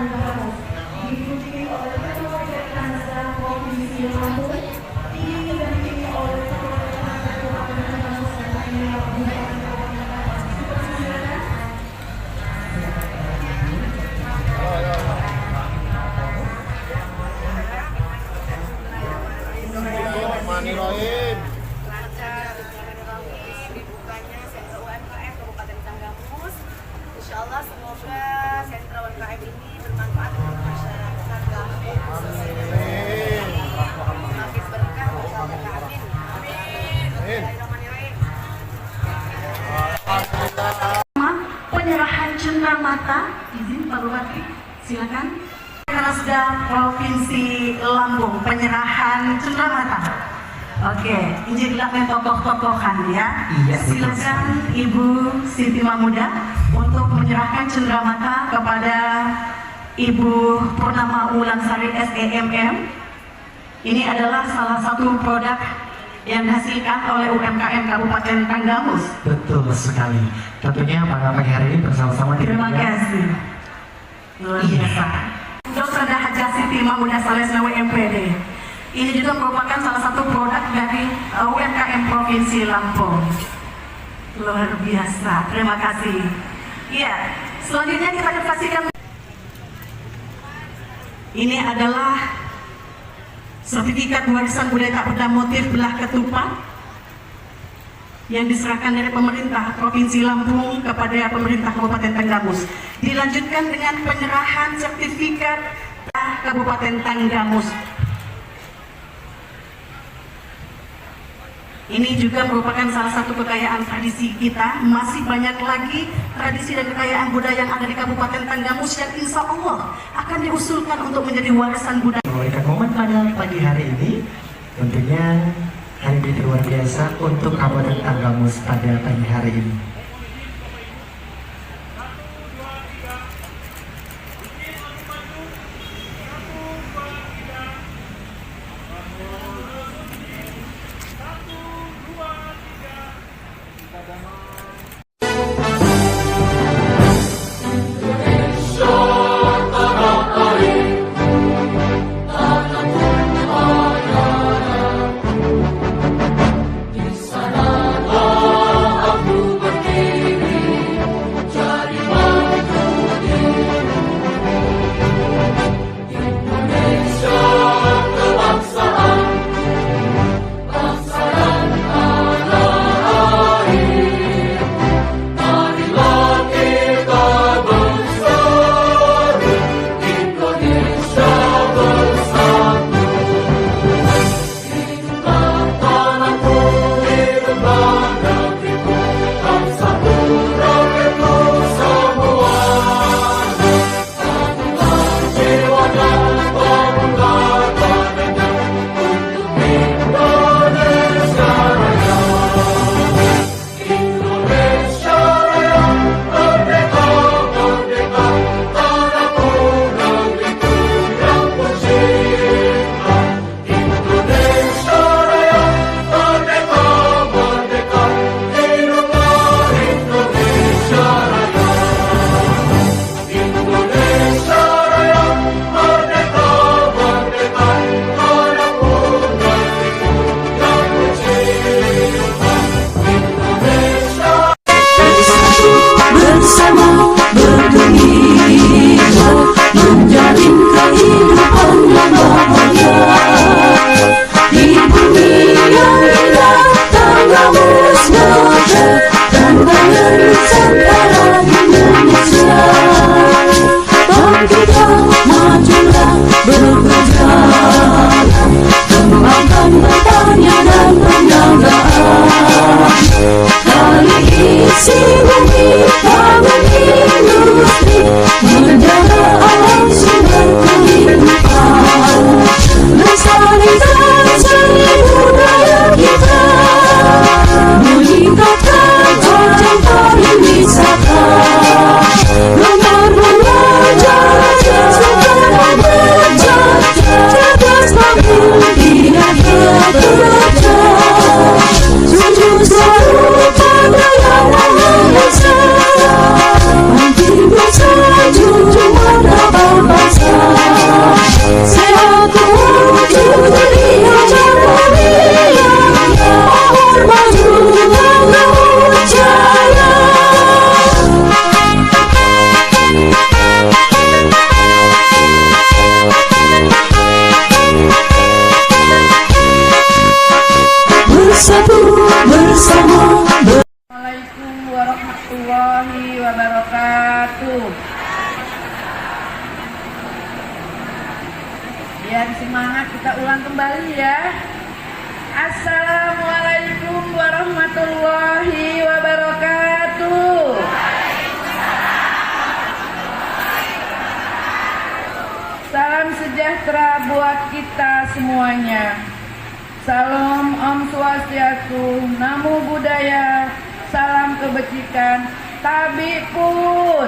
Tanggamus diikuti oleh Ketua Dekranasda Provinsi Lampung, didampingi oleh Ketua Dekranasda Kabupaten Tanggamus dan lainnya Kabupaten Tanggamus. Silakan. Bismillahirrahmanirrahim. Dibukanya sentra UMKM Kabupaten Tanggamus. Insyaallah semoga sentra UMKM ini bermanfaat untuk masyarakat Lampung. Semakin berkah bersama amin. Bismillahirrahmanirrahim. Penyerahan cenderamata, izin Pak Bupati, silakan. Dekranasda Provinsi Lampung, penyerahan cenderamata. Oke, izin dilakukan tokoh-tokohan ya. Iya, silakan Ibu Siti Mahmuda untuk menyerahkan cenderamata kepada Ibu Purnama Wulansari SEMM. Ini adalah salah satu produk yang dihasilkan oleh UMKM Kabupaten Tanggamus. Betul sekali. Tentunya pada pagi hari ini bersama-sama Terima kasih. Luar biasa. Dr. Dahaja Siti Mahmuda Salesna WMPD. Ini juga merupakan salah satu produk dari UMKM Provinsi Lampung. Luar biasa. Terima kasih. Iya. Selanjutnya kita akan saksikan. Ini adalah sertifikat warisan budaya tak benda motif belah ketupat yang diserahkan dari pemerintah Provinsi Lampung kepada pemerintah Kabupaten Tanggamus. Dilanjutkan dengan penyerahan sertifikat Kabupaten Tanggamus. Ini juga merupakan salah satu kekayaan tradisi kita. Masih banyak lagi tradisi dan kekayaan budaya yang ada di Kabupaten Tanggamus yang insya Allah akan diusulkan untuk menjadi warisan budaya. Memberikan momen pada pagi hari ini, tentunya hari ini luar biasa untuk Kabupaten Tanggamus pada pagi hari ini. Di sana aku Biar semangat kita ulang kembali ya. Assalamualaikum warahmatullahi wabarakatuh. Salam sejahtera buat kita semuanya. Salam Om Swastiastu, Namo Buddhaya, salam kebajikan, Tabi pun.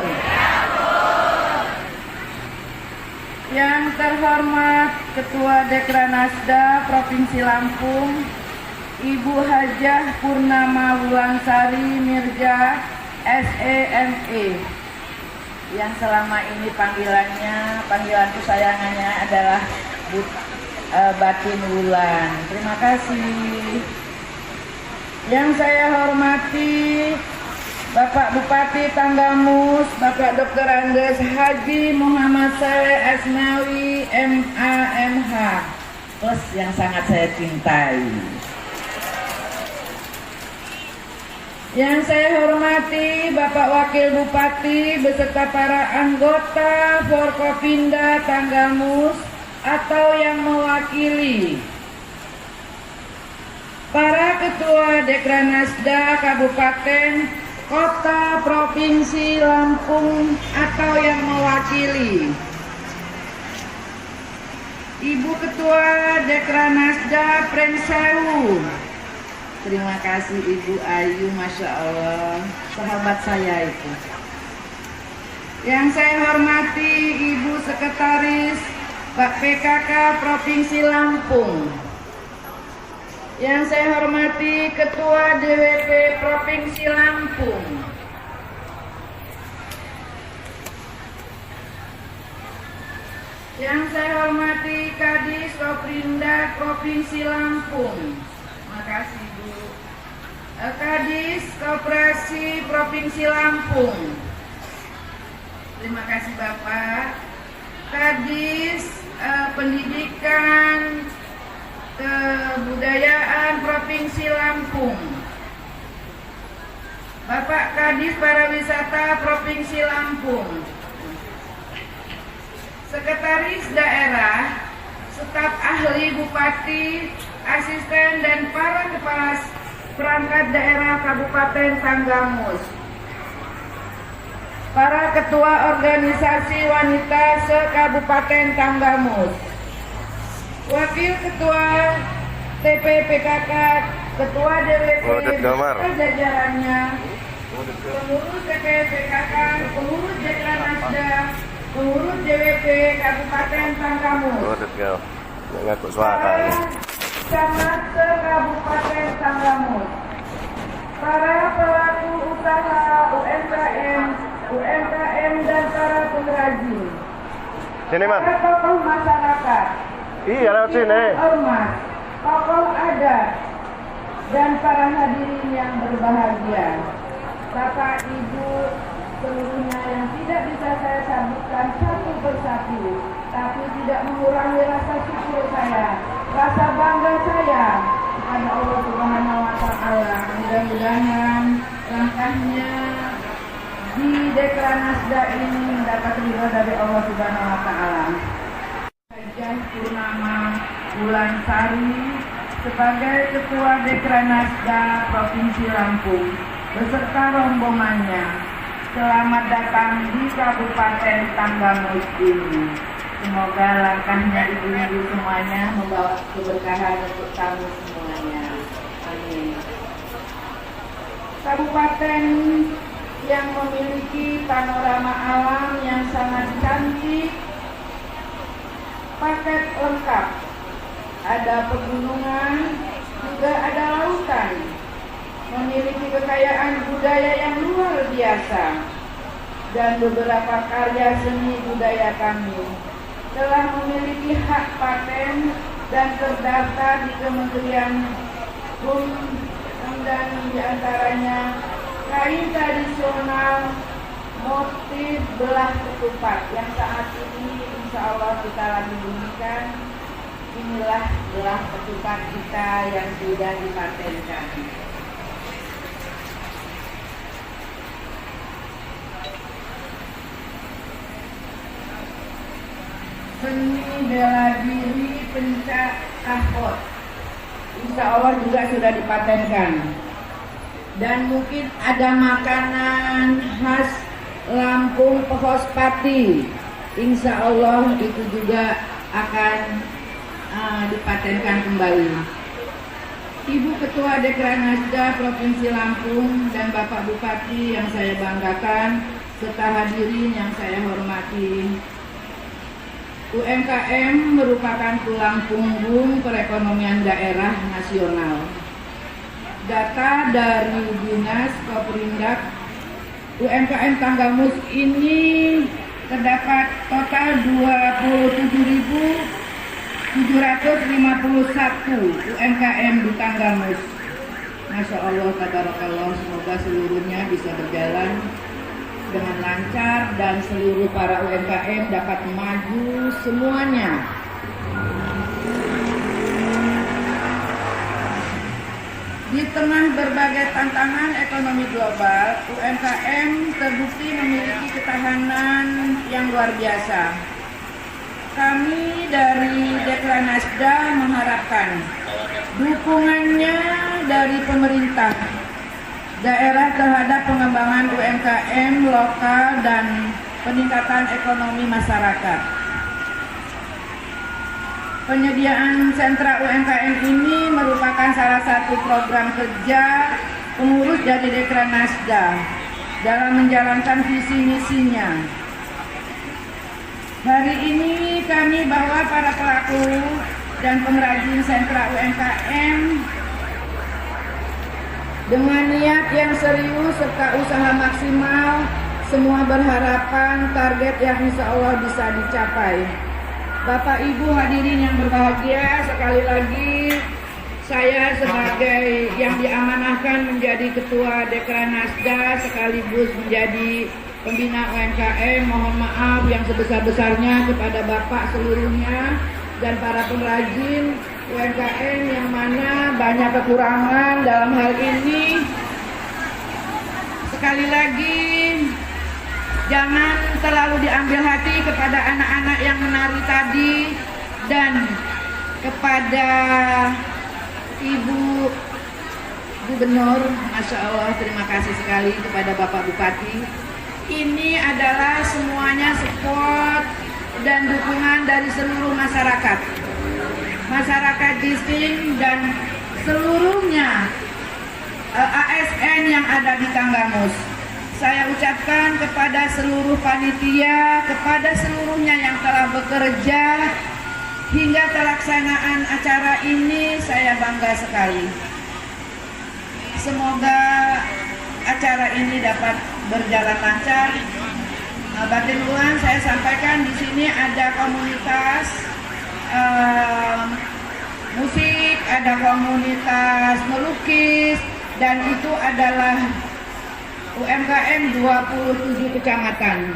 Yang terhormat Ketua Dekranasda Provinsi Lampung, Ibu Hajah Purnama Wulansari Mirja, SEME, yang selama ini panggilan kesayangannya adalah Batin Wulan. Terima kasih. Yang saya hormati Bapak Bupati Tanggamus, Bapak Dr. Andes Haji Muhammad Saleh Asnawi, MA.MH, plus yang sangat saya cintai. Yang saya hormati Bapak Wakil Bupati beserta para anggota Forkopimda Tanggamus atau yang mewakili, para Ketua Dekranasda Kabupaten, Kota, Provinsi Lampung atau yang mewakili, Ibu Ketua Dekranasda Prensewu. Terima kasih Ibu Ayu, Masya Allah, sahabat saya itu. Yang saya hormati Ibu Sekretaris Pak PKK Provinsi Lampung. Yang saya hormati Ketua DWP Provinsi Lampung. Yang saya hormati Kadis Koprinda Provinsi Lampung. Terima kasih Bu. Kadis Koperasi Provinsi Lampung. Terima kasih Bapak. Kadis Pendidikan Kebudayaan Provinsi Lampung, Bapak Kadis Pariwisata Provinsi Lampung, Sekretaris Daerah, staf ahli Bupati, asisten dan para kepala perangkat daerah Kabupaten Tanggamus, para ketua organisasi wanita se-Kabupaten Tanggamus, Wakil Ketua TPPKK, Ketua DWP, jajarannya, pengurus TPPKK, pengurus Dekranasda, pengurus DWP Kabupaten Tanggamus, para camat se-Kabupaten Tanggamus, para pelaku usaha UMKM dan para pengrajin, para tokoh masyarakat, Iya, lewat sini. Ormas, tokoh adat, dan para hadirin yang berbahagia, Bapak Ibu seluruhnya yang tidak bisa saya sebutkan satu persatu, tapi tidak mengurangi rasa syukur saya, rasa bangga saya kepada Allah Subhanahu wa Ta'ala. Mudah-mudahan langkahnya di Dekranasda ini mendapat ridho dari Allah Subhanahu wa Ta'ala. Hajah Purnama Wulansari sebagai Ketua Dekranasda Provinsi Lampung beserta rombongannya, selamat datang di Kabupaten Tanggamus ini. Semoga langkahnya ibu-ibu semuanya membawa keberkahan untuk kami semuanya. Amin. Kabupaten yang memiliki panorama alam yang sangat cantik, paket lengkap, ada pegunungan, juga ada lautan, memiliki kekayaan budaya yang luar biasa, dan beberapa karya seni budaya kami telah memiliki hak paten dan terdaftar di Kementerian Hukum, dan diantaranya kain tradisional motif belah ketupat yang saat ini insya Allah kita lagi bunyikan. Inilah belah ketupat kita yang sudah dipatenkan. seni bela diri pencak ahkot. Insya Allah juga sudah dipatenkan. Dan mungkin ada makanan khas Lampung Pehospati. Insya Allah itu juga akan dipatenkan kembali. Ibu Ketua Dekranasda Provinsi Lampung dan Bapak Bupati yang saya banggakan, serta hadirin yang saya hormati. UMKM merupakan tulang punggung perekonomian daerah nasional. Data dari Dinas Koperindak, UMKM Tanggamus ini terdapat total 27.751 UMKM di Tanggamus. Masya Allah, tabarakallah, semoga seluruhnya bisa berjalan dengan lancar dan seluruh para UMKM dapat maju semuanya. Di tengah berbagai tantangan ekonomi global, UMKM terbukti memiliki ketahanan yang luar biasa. Kami dari Dekranasda mengharapkan dukungannya dari pemerintah daerah terhadap pengembangan UMKM lokal dan peningkatan ekonomi masyarakat. Penyediaan sentra UMKM ini merupakan salah satu program kerja pengurus dari Dekranasda dalam menjalankan visi misinya. Hari ini kami bawa para pelaku dan pengrajin sentra UMKM dengan niat yang serius serta usaha maksimal, semua berharapan target yang insya Allah bisa dicapai. Bapak Ibu hadirin yang berbahagia, sekali lagi saya sebagai yang diamanahkan menjadi Ketua Dekranasda sekaligus menjadi pembina UMKM, mohon maaf yang sebesar-besarnya kepada Bapak seluruhnya dan para pengrajin UMKM yang mana banyak kekurangan dalam hal ini. Sekali lagi, jangan terlalu diambil hati kepada anak-anak yang menari tadi dan kepada Ibu Gubernur. Masya Allah, terima kasih sekali kepada Bapak Bupati. Ini adalah semuanya support dan dukungan dari seluruh masyarakat Gisting dan seluruhnya ASN yang ada di Tanggamus. Saya ucapkan kepada seluruh panitia, kepada seluruhnya yang telah bekerja hingga pelaksanaan acara ini, saya bangga sekali. Semoga acara ini dapat berjalan lancar. Batin ulang saya sampaikan di sini ada komunitas musik, ada komunitas melukis, dan itu adalah UMKM 27 kecamatan.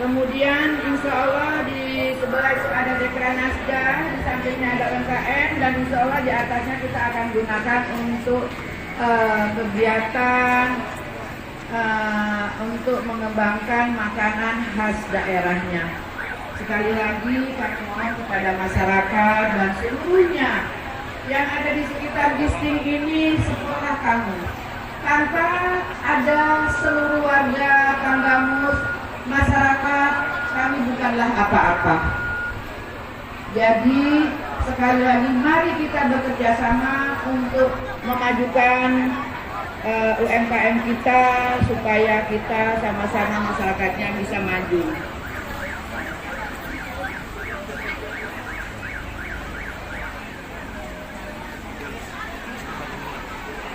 Kemudian insya Allah di sebelah itu ada Dekranasda, di sampingnya ada UMKM, dan insya Allah di atasnya kita akan gunakan untuk kegiatan untuk mengembangkan makanan khas daerahnya. Sekali lagi kami mohon kepada masyarakat dan seluruhnya yang ada di sekitar Gisting ini, sekolah kamu. Tanpa ada seluruh warga Tanggamus, masyarakat, kami bukanlah apa-apa. Jadi sekali lagi mari kita bekerja sama untuk memajukan UMKM kita supaya kita sama-sama masyarakatnya bisa maju.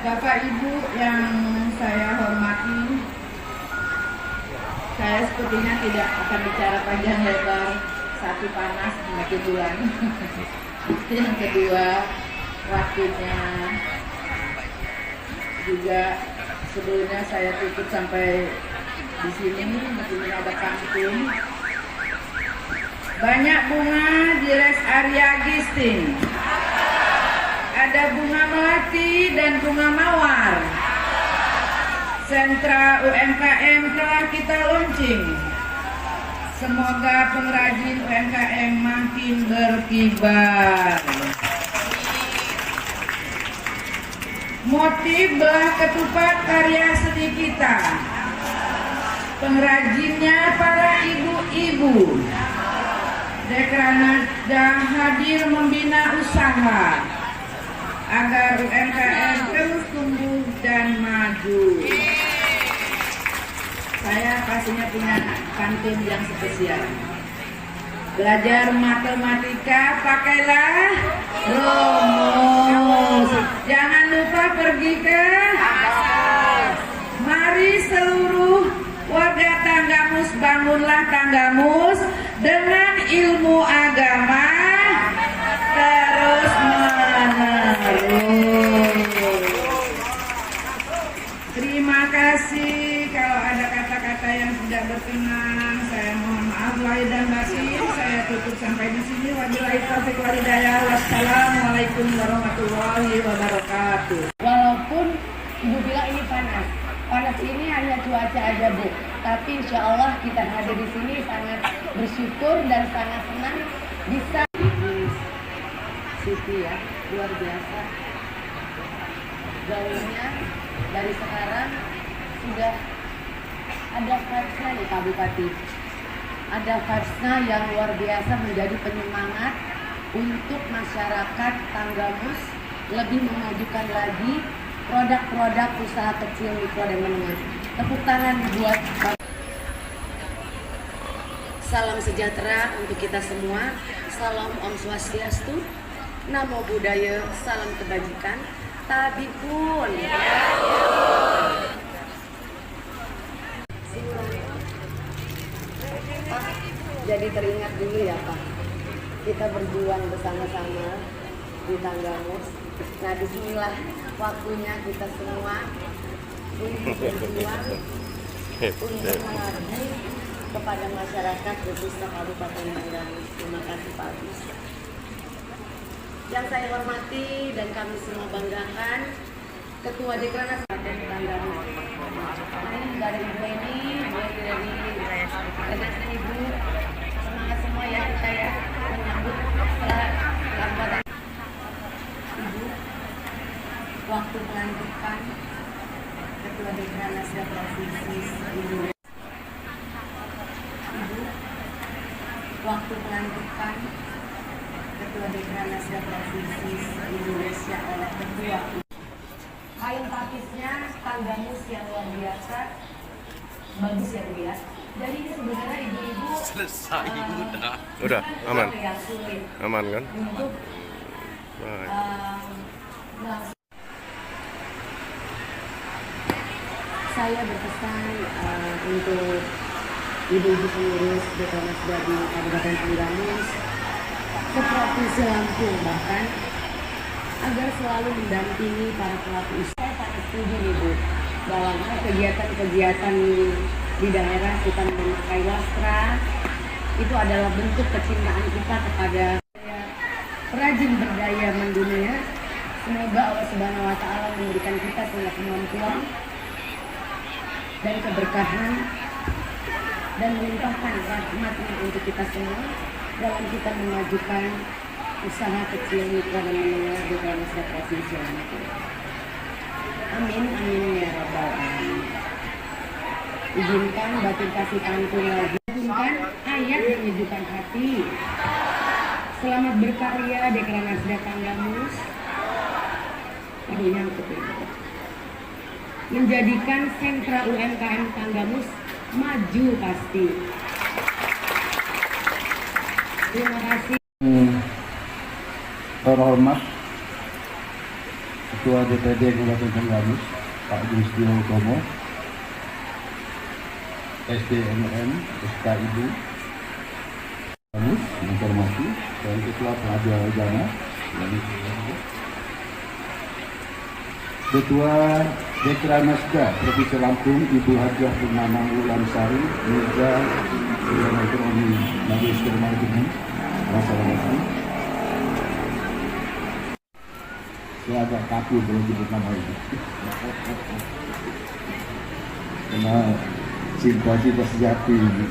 Bapak Ibu yang saya hormati, saya sepertinya tidak akan bicara panjang lebar, satu panas semakin bulan. Yang kedua, waktunya juga sebelumnya saya tutup sampai di sini, mungkin ada pantun. Banyak bunga di rest area Gisting. Ada bunga melati dan bunga mawar. Sentra UMKM telah kita launching. Semoga pengrajin UMKM makin berkibar. Motif belah ketupat karya seni kita. Pengrajinnya para ibu-ibu. Dekranasda hadir membina usaha agar UMKM terus tumbuh dan maju. Saya pastinya punya pantun yang spesial. Belajar matematika pakailah rumus. Jangan lupa pergi ke mari seluruh warga Tanggamus, bangunlah Tanggamus dengan ilmu agama terus menerus. Terima kasih. Kalau ada kata-kata yang tidak berkenan, saya mohon maaf lahir dan batin. Saya tutup sampai di sini. Wabillahi taufiq wal hidayah. Wassalamualaikum warahmatullahi wabarakatuh. Walaupun Ibu bilang ini panas, panas ini hanya cuaca aja Bu. Tapi insya Allah kita hadir di sini sangat bersyukur dan sangat senang bisa. Siti ya, luar biasa. Gaulnya dari sekarang sudah ada vibes-nya nih Pak Bupati. Ada vibes-nya yang luar biasa menjadi penyemangat untuk masyarakat Tanggamus lebih memajukan lagi produk-produk usaha kecil, mikro dan menengah. Tepuk tangan buat Pak. Salam sejahtera untuk kita semua. Salam Om Swastiastu. Namo Buddhaya. Salam kebajikan. Tabipun. Jadi teringat dulu ya Pak, kita berjuang bersama-sama di Tanggamus. Nah disinilah waktunya kita semua untuk berjuang untuk mengabdi kepada masyarakat khususnya Kabupaten Tanggamus. Terima kasih Pak Agus. Yang saya hormati dan kami semua banggakan Ketua Dekranasda Kabupaten Tanggamus. Nah ini juga ada Ibu Eni, dari Dekranasda Ibu. Semangat semua ya kita ya menyambut setelah Kabupaten Ibu. Waktu pelantikan Ketua Dekranasda Provinsi Indonesia. Ibu, waktu pelantikan Ketua Dekranasda Provinsi Indonesia oleh Ketua. Kain tapisnya Tanggamus yang luar biasa, bagus ya Bu ya. Jadi ini sebenarnya ibu-ibu Selesai udah aman. yang sulit Aman kan? untuk Baik. saya berpesan untuk ibu-ibu pengurus Dekranasda di Kabupaten Tanggamus, Provinsi Lampung bahkan, agar selalu mendampingi para pelaku usaha. Saya sangat setuju nih Bu, dalam kegiatan-kegiatan di daerah kita memakai wastra, itu adalah bentuk kecintaan kita kepada perajin berdaya mendunia. Semoga Allah Subhanahu wa Ta'ala memberikan kita punya kemampuan dan keberkahan dan melimpahkan rahmatnya untuk kita semua dalam kita memajukan usaha kecil, mikro dan menengah di Dekranasda Provinsi Lampung. Amin, amin ya rabbal alamin. Izinkan batin kasih pantun lagi. Izinkan ayat menyejukkan hati. Selamat berkarya Dekranasda Tanggamus. Yang ketiga, menjadikan sentra UMKM Tanggamus maju pasti. Terima kasih. Terhormat Ketua DPD Kabupaten Tanggamus Pak Yusdil Utomo, SDMM SKID Tanggamus, menghormati dan Ketua Pengadilan Agama Ketua Dekranasda Provinsi Lampung Ibu Hajah Purnama Wulansari, Meja Bidang Ekonomi Majelis Kehormatan Masyarakat. Saya agak kaku belum disebut nama ini. Karena cinta sejati ini.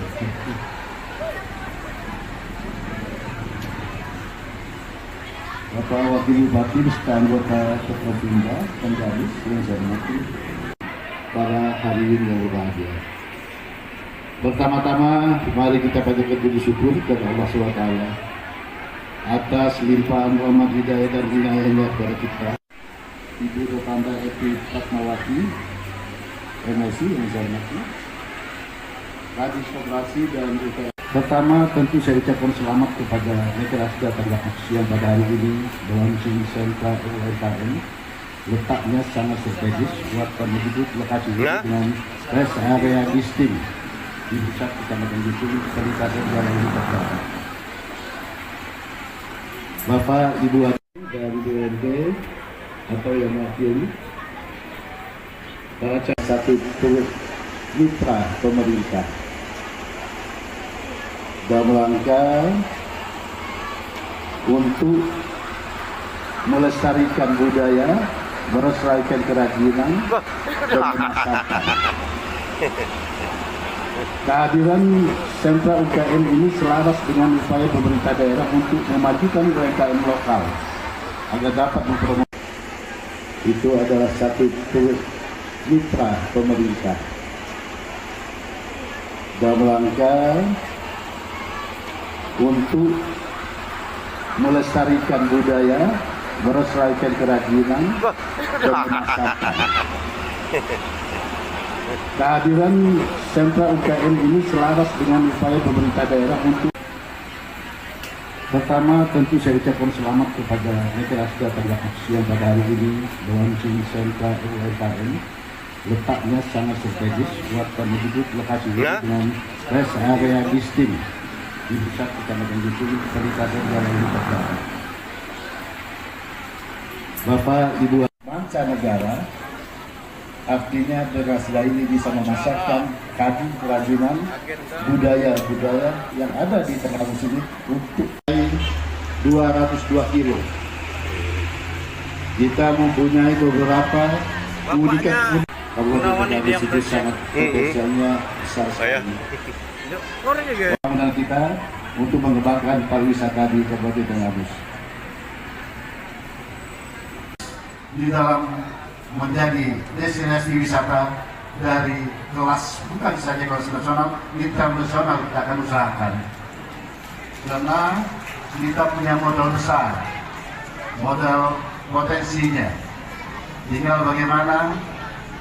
Bapak Wakil Bupati beserta anggota Forkopimda Tenggamus yang saya hormati, para hadirin yang berbahagia. Pertama-tama, mari kita panjatkan puji syukur kepada Allah SWT atas limpahan rahmat hidayah dan inayahnya kepada kita. Ibu Rokanda Epi Fatmawati, MSI yang saya hormati, Kadis Koperasi dan UPR. Pertama, tentu saya ucapkan selamat kepada Mekarasda Tenggamus yang pada hari ini melaunching sentra UMKM. Letaknya sangat strategis, buatkan menyebut lokasi dengan rest area distinct di pusat Kecamatan Bitung, Kabupaten Jalan Barat. Bapak, Ibu dan BUMD atau yang mewakili para satu mitra pemerintah dalam rangka untuk melestarikan budaya, melestarikan kerajinan dan masyarakat. Kehadiran sentra UKM ini selaras dengan upaya pemerintah daerah untuk memajukan UMKM lokal agar dapat mempromosikan. Itu adalah satu mitra pemerintah dalam rangka untuk melestarikan budaya, melestarikan kerajinan dan masyarakat. Kehadiran sentra UKM ini selaras dengan upaya pemerintah daerah untuk pertama, tentu saya ucapkan selamat kepada Mekarasda Tenggamus yang pada hari ini melaunching sentra UMKM. Letaknya sangat strategis, buatkan menyebut lokasi dengan rest area distinct di pusat Kecamatan Bitung, Kabupaten Jalan Barat. Bapak, Ibu, mancanegara, artinya Mekarasda ini bisa memasarkan kadi kerajinan budaya-budaya yang ada di Tenggamus ini untuk 202 kilo. Kita mempunyai beberapa keunikan. Kabupaten Tenggamus itu sangat potensialnya besar sekali. Pembangunan kita untuk mengembangkan pariwisata di Kabupaten Tenggamus. Di dalam menjadi destinasi wisata dari kelas bukan saja kelas nasional, internasional kita akan usahakan. Karena kita punya modal besar, modal potensinya. Tinggal bagaimana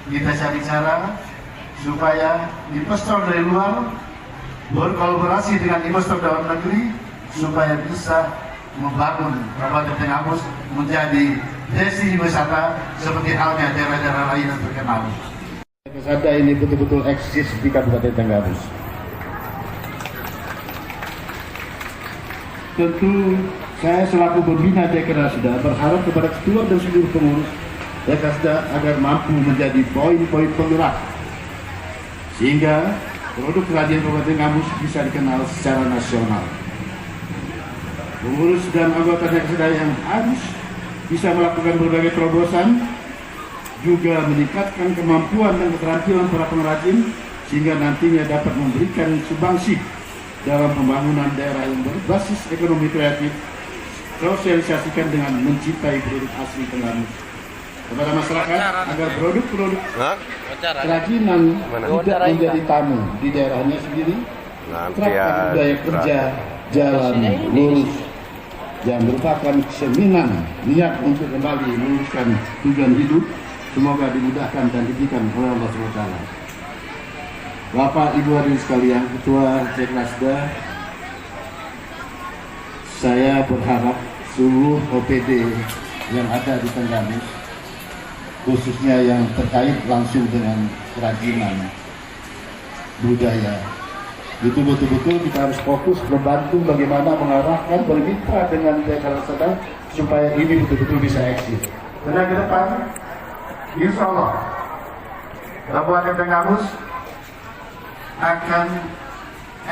kita cari cara supaya investor dari luar berkolaborasi dengan investor dalam negeri supaya bisa membangun Kabupaten Tenggamus menjadi destinasi wisata seperti halnya daerah-daerah lain yang terkenal. Wisata ini betul-betul eksis di Kabupaten Tenggamus. Tentu saya selaku pembina Mekarasda berharap kepada ketua dan seluruh pengurus Mekarasda agar mampu menjadi poin-poin penggerak sehingga produk kerajinan Kabupaten Tenggamus bisa dikenal secara nasional. Pengurus dan anggota Mekarasda yang harus bisa melakukan berbagai terobosan, juga meningkatkan kemampuan dan keterampilan para pengrajin sehingga nantinya dapat memberikan sumbangsi dalam pembangunan daerah yang berbasis ekonomi kreatif, sosialisasikan dengan mencintai produk asli Tenggamus kepada masyarakat agar produk-produk kerajinan tidak menjadi tamu di daerahnya sendiri. Terapkan budaya kerja jalan lurus yang merupakan cerminan niat untuk kembali meluruskan tujuan hidup. Semoga dimudahkan dan diberikan oleh Allah SWT. Bapak, Ibu hadirin sekalian, Ketua Mekarasda, saya berharap seluruh OPD yang ada di Tenggamus, khususnya yang terkait langsung dengan kerajinan budaya, itu betul-betul kita harus fokus membantu bagaimana mengarahkan bermitra dengan Mekarasda supaya ini betul-betul bisa eksis. Karena ke depan, insya Allah, Kabupaten Tenggamus akan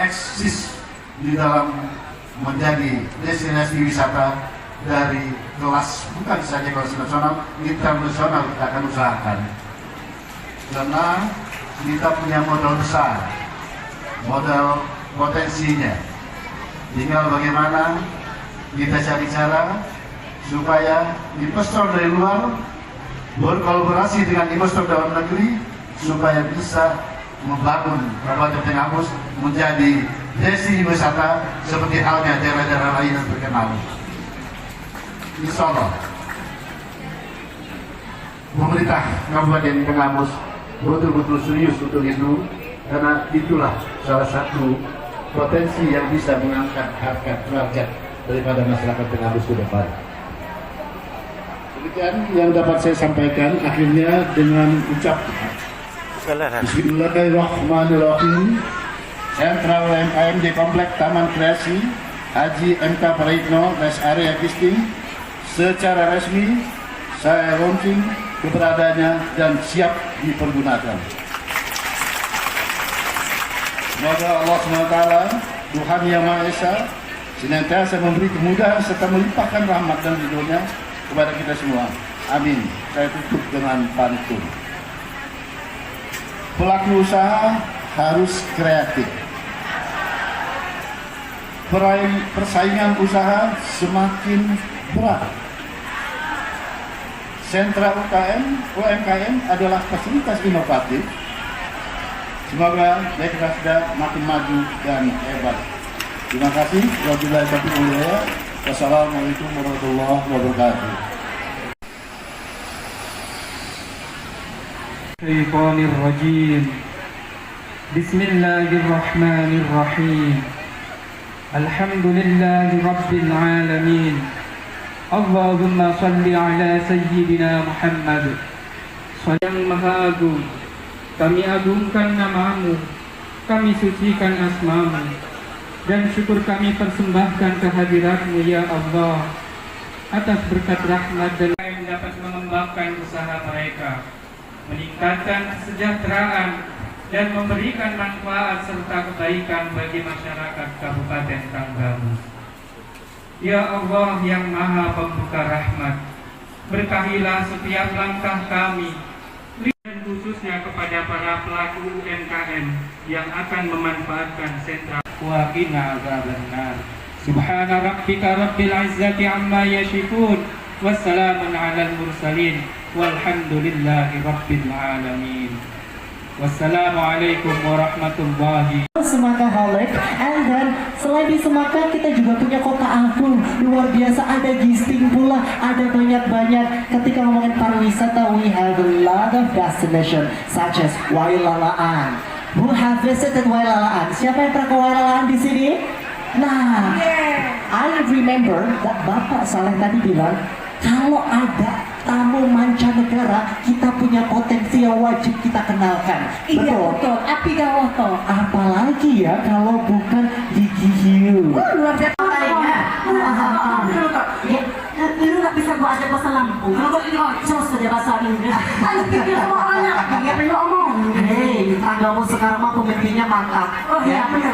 eksis di dalam menjadi destinasi wisata dari kelas bukan saja kelas nasional, internasional kita akan usahakan. Karena kita punya modal besar, modal potensinya. Tinggal bagaimana kita cari cara supaya investor dari luar berkolaborasi dengan investor dalam negeri supaya bisa membangun Kabupaten Tenggamus menjadi destinasi wisata seperti halnya daerah-daerah lain yang terkenal. Insya Allah pemerintah Kabupaten Tenggamus betul-betul serius untuk itu, karena itulah salah satu potensi yang bisa mengangkat harkat derajat daripada masyarakat Tenggamus ke depan. Demikian yang dapat saya sampaikan. Akhirnya dengan ucapan Bismillahirrahmanirrahim, Sentral UMKM di Komplek Taman Kreasi Haji MK Praitno Rest Area Kisting secara resmi saya launching keberadaannya dan siap dipergunakan. Semoga Allah SWT, Tuhan Yang Maha Esa, senantiasa memberi kemudahan serta melimpahkan rahmat dan ridhonya kepada kita semua. Amin. Saya tutup dengan pantun. Pelaku usaha harus kreatif. Persaingan usaha semakin berat. Sentra UMKM adalah fasilitas inovatif. Semoga Dekra makin maju dan hebat. Terima kasih. Wabillahi taufiq wal hidayah. Wassalamualaikum warahmatullahi wabarakatuh. Syaitanirrajim. Bismillahirrahmanirrahim. Alhamdulillahi rabbil alamin. Allahumma salli ala sayyidina Muhammad. Yang Maha Agung, kami agungkan namamu, kami sucikan asmamu, dan syukur kami persembahkan kehadiratmu ya Allah, atas berkat rahmat dan yang dapat mengembangkan usaha mereka, meningkatkan kesejahteraan, dan memberikan manfaat serta kebaikan bagi masyarakat Kabupaten Tanggamus. Ya Allah yang Maha Pembuka Rahmat, berkahilah setiap langkah kami, dan khususnya kepada para pelaku UMKM yang akan memanfaatkan sentra. Wa qina adzabannar. Subhana rabbika rabbil izzati amma yasifun, wassalamun alal mursalin, walhamdulillahi rabbil alamin. Wassalamualaikum warahmatullahi. Semakaholic, and then selain di Semakah kita juga punya kota agung luar biasa, ada Gisting pula, ada banyak. Ketika ngomongin pariwisata, we have a lot of destination such as Wailalaan. Who have visited Wailalaan? Siapa yang pernah ke Wailalaan di sini? Nah, I remember that Bapak Saleh tadi bilang kalau ada tamu mancanegara, kita punya potensi yang wajib kita kenalkan. Iya betul, api gawoto. Apalagi ya kalau bukan Gigi Hiu. Luar biasa kayaknya. Lu nggak bisa gua ajak bahasa Lampung. Kalau gua ngocos saja bahasa Inggris. Ayo pikir semua orangnya. Dia perlu omong. Hei, Tanggamus sekarang mah pemimpinnya mantap. Oh iya, benar.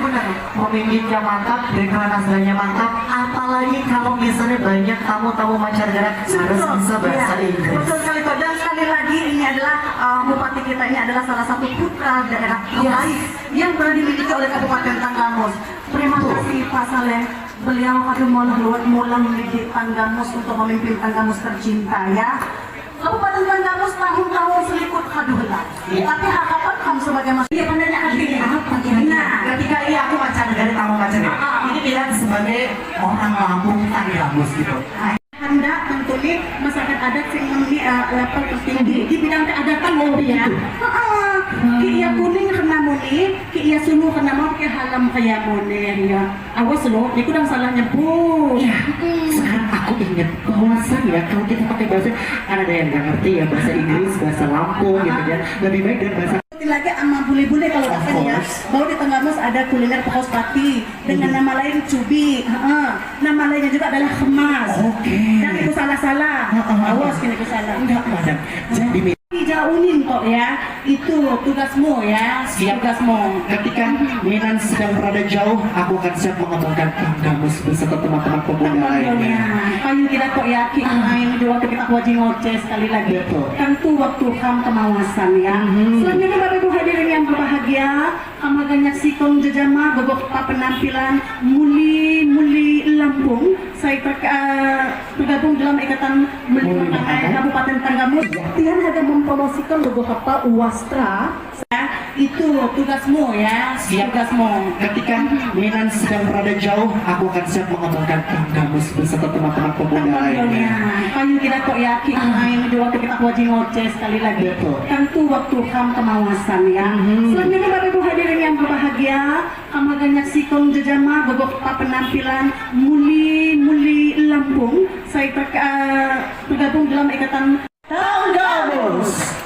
Pemimpinnya mantap, deklarasinya mantap. Apalagi kalau misalnya banyak tamu-tamu mancanegara harus bisa bahasa Inggris. Betul sekali kok. Dan sekali lagi ini adalah bupati kita ini adalah salah satu putra daerah terbaik yang pernah dimiliki oleh Kabupaten Tanggamus. Terima kasih Pak Saleh. Beliau mula memiliki Tanggamus untuk memimpin Tanggamus tercinta ya. Kabupaten Tanggamus tahun-tahun seliput hadulah. Tapi harapan kamu sebagai masyarakat. Iya benarnya artinya apa? Nah, ketika aku mancanegara, tamu mancanegara, ini bilang sebagai orang Lampung Tanggamus gitu. Hendak mentulis masyarakat adat yang memiliki level tertinggi di bidang keadatan ya. Kia kuning kena muni, kia sungguh kena mau kia halam kaya muni ya. Awas loh, itu udah salah nyebut. Ya, sekarang aku ingat bahwasan ya kalau kita pakai bahasa, kan ada yang nggak ngerti ya bahasa Inggris, bahasa Lampung gitu kan, lebih baik dari bahasa. Lagi sama bule-bule kalau bahkan ya, bahwa di Tanggamus ada kuliner Pekos Pati dengan nama lain Cubi, nama lainnya juga adalah Kemas. Dan itu salah-salah. Awas kini itu salah. Enggak, madam. Jadi jauhin kok ya, itu tugasmu ya. siap Tugasmu. ketika Minan sedang berada jauh, aku akan siap mengembangkan Tanggamus beserta teman-teman pemuda lainnya. Kayu kita kok yakin ini di waktu kita wajib ngoceh sekali lagi. Betul. Tentu waktu ham kemawasan ya. Selanjutnya Bapak Ibu hadirin yang berbahagia, kami akan menyaksikan jejama beberapa penampilan muli Lampung saya bergabung dalam Ikatan Muli Kabupaten Tanggamus. Tian ada mempromosikan beberapa Uwastra. Itu tugasmu ya, tugasmu. Ketika Minan sedang berada jauh, aku akan siap mengembangkan Tanggamus beserta teman-teman pemuda lainnya. Kayu kita kok yakin main di waktu kita wajib ngoceh sekali lagi. Betul. Tentu waktu ham kemawasan ya. Selanjutnya Bapak Ibu hadirin yang berbahagia, kamu akan menyaksikan jejama beberapa penampilan Muli Lampung. Saya bergabung dalam Ikatan Tanggamus.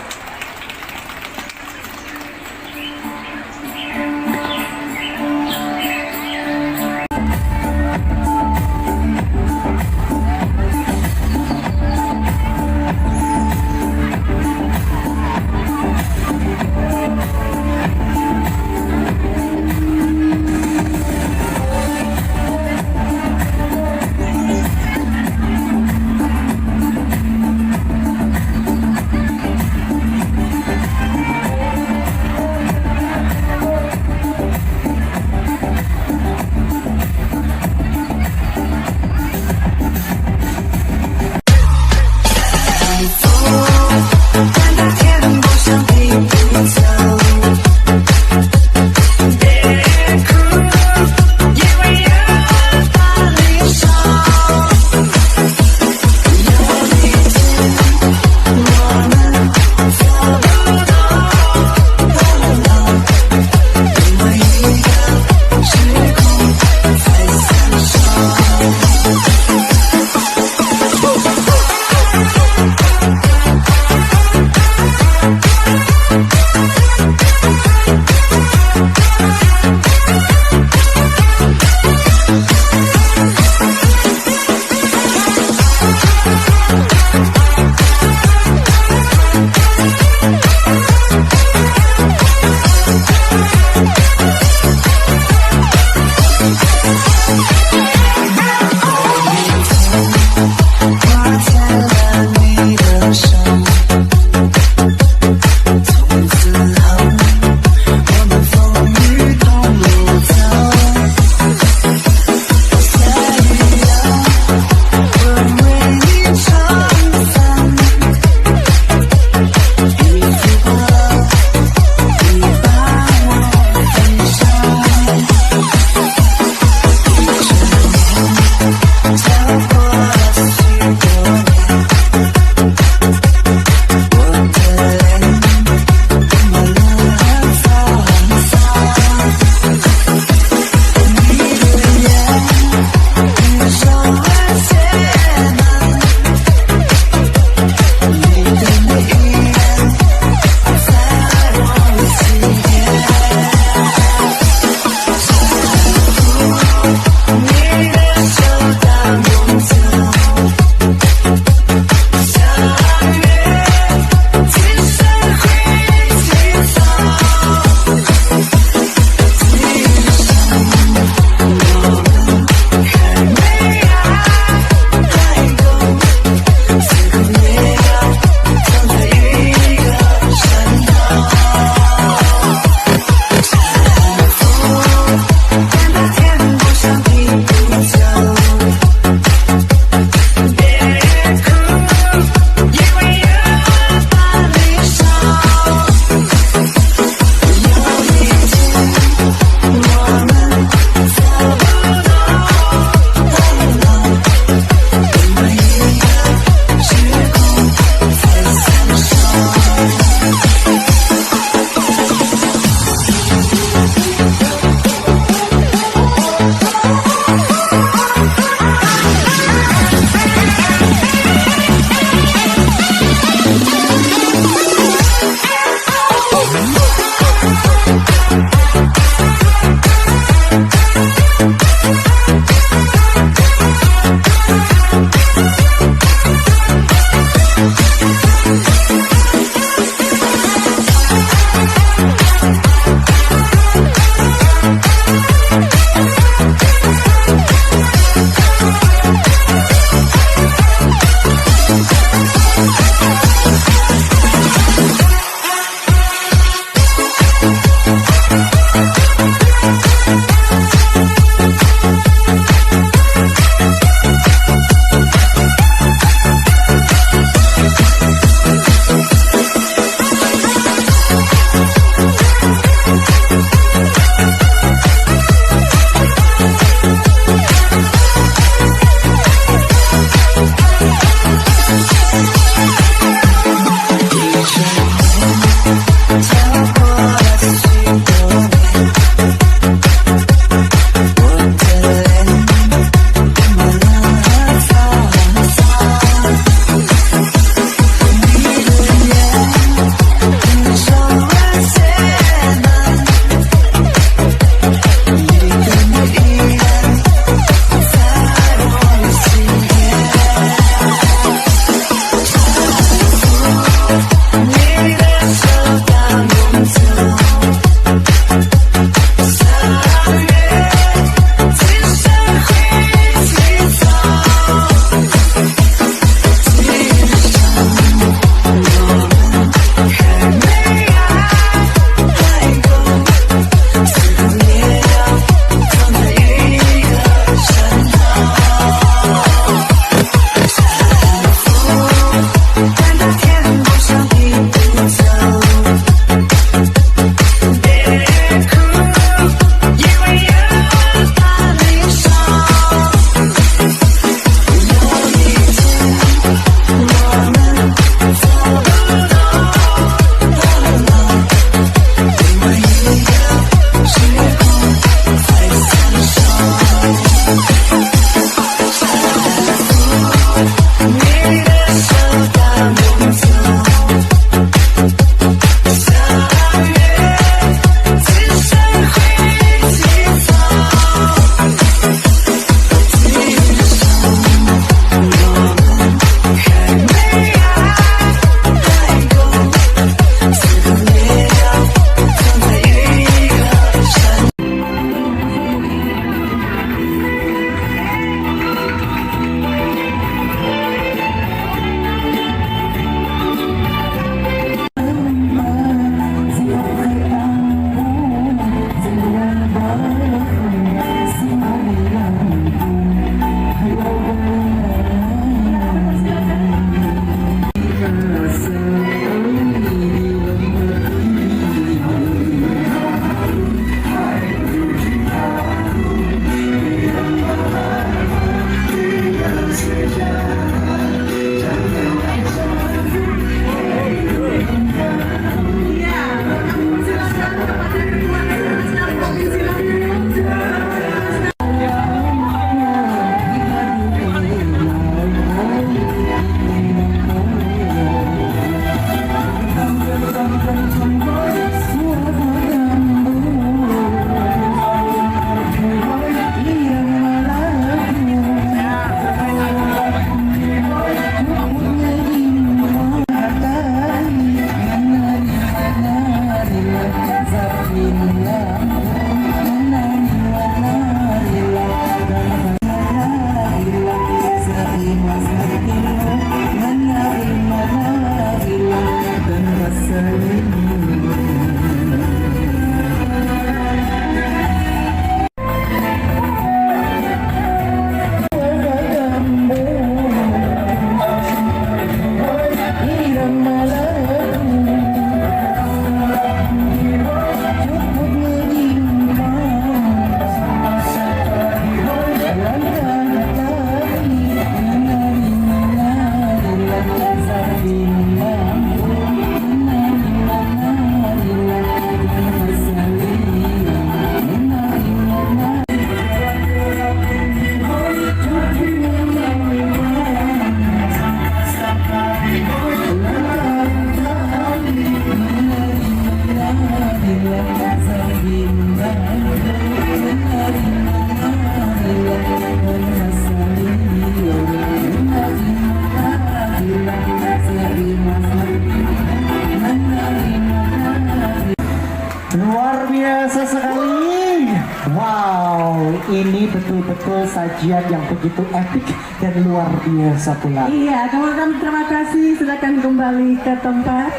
Wow, ini betul-betul sajian yang begitu epik dan luar biasa pula. Iya, teman-teman, terima kasih. Silakan kembali ke tempat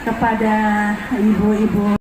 kepada ibu-ibu.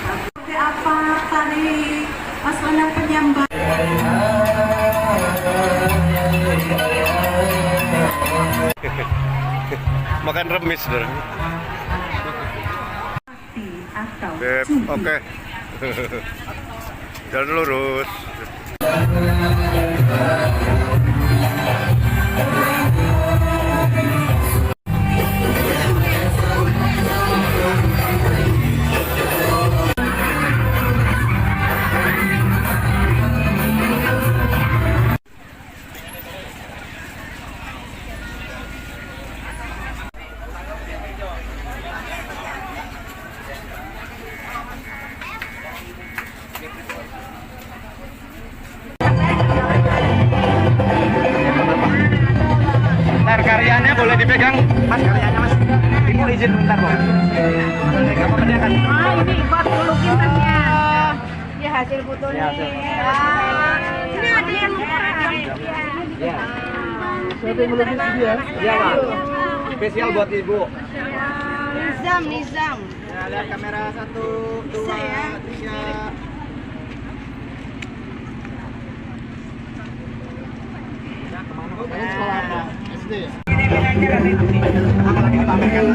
Seperti apa tadi Mas Wenang penyambat? Makan remis, saudara. Atau Beb, oke. Jalan lurus. Bentar, karyanya boleh dipegang, Mas, karyanya, Mas. Ibu izin bentar, Bu. Apa mendekat? Ini buat lukisannya. Ini hasil fotonya. Ini ada yang Ya. Siapa yang melukis dia? Iya, Pak. Spesial buat Ibu. Nizam. Ya, lihat kamera 1, 2, 3. Sekolah apa? SD ya? Apalagi dipamerkan.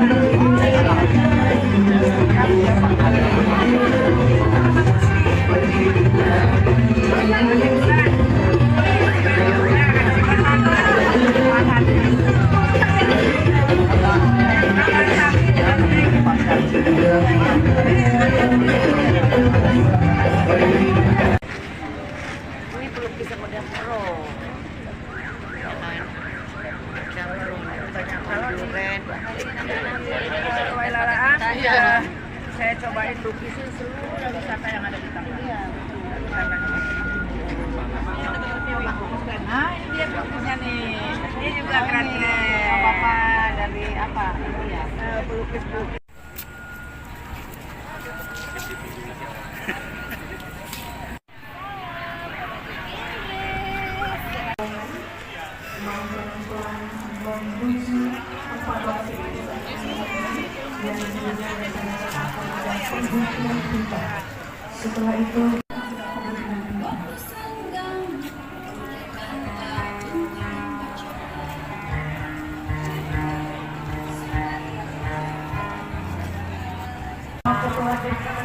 Ini pelukis yang udah pro. Iya. Saya cobain lukisin seluruh wisata yang ada di Tangerang. Nah, ini dia pelukisnya nih. Ini juga keren. Apa dari apa? Ini ya. Pelukis. Setelah itu setelah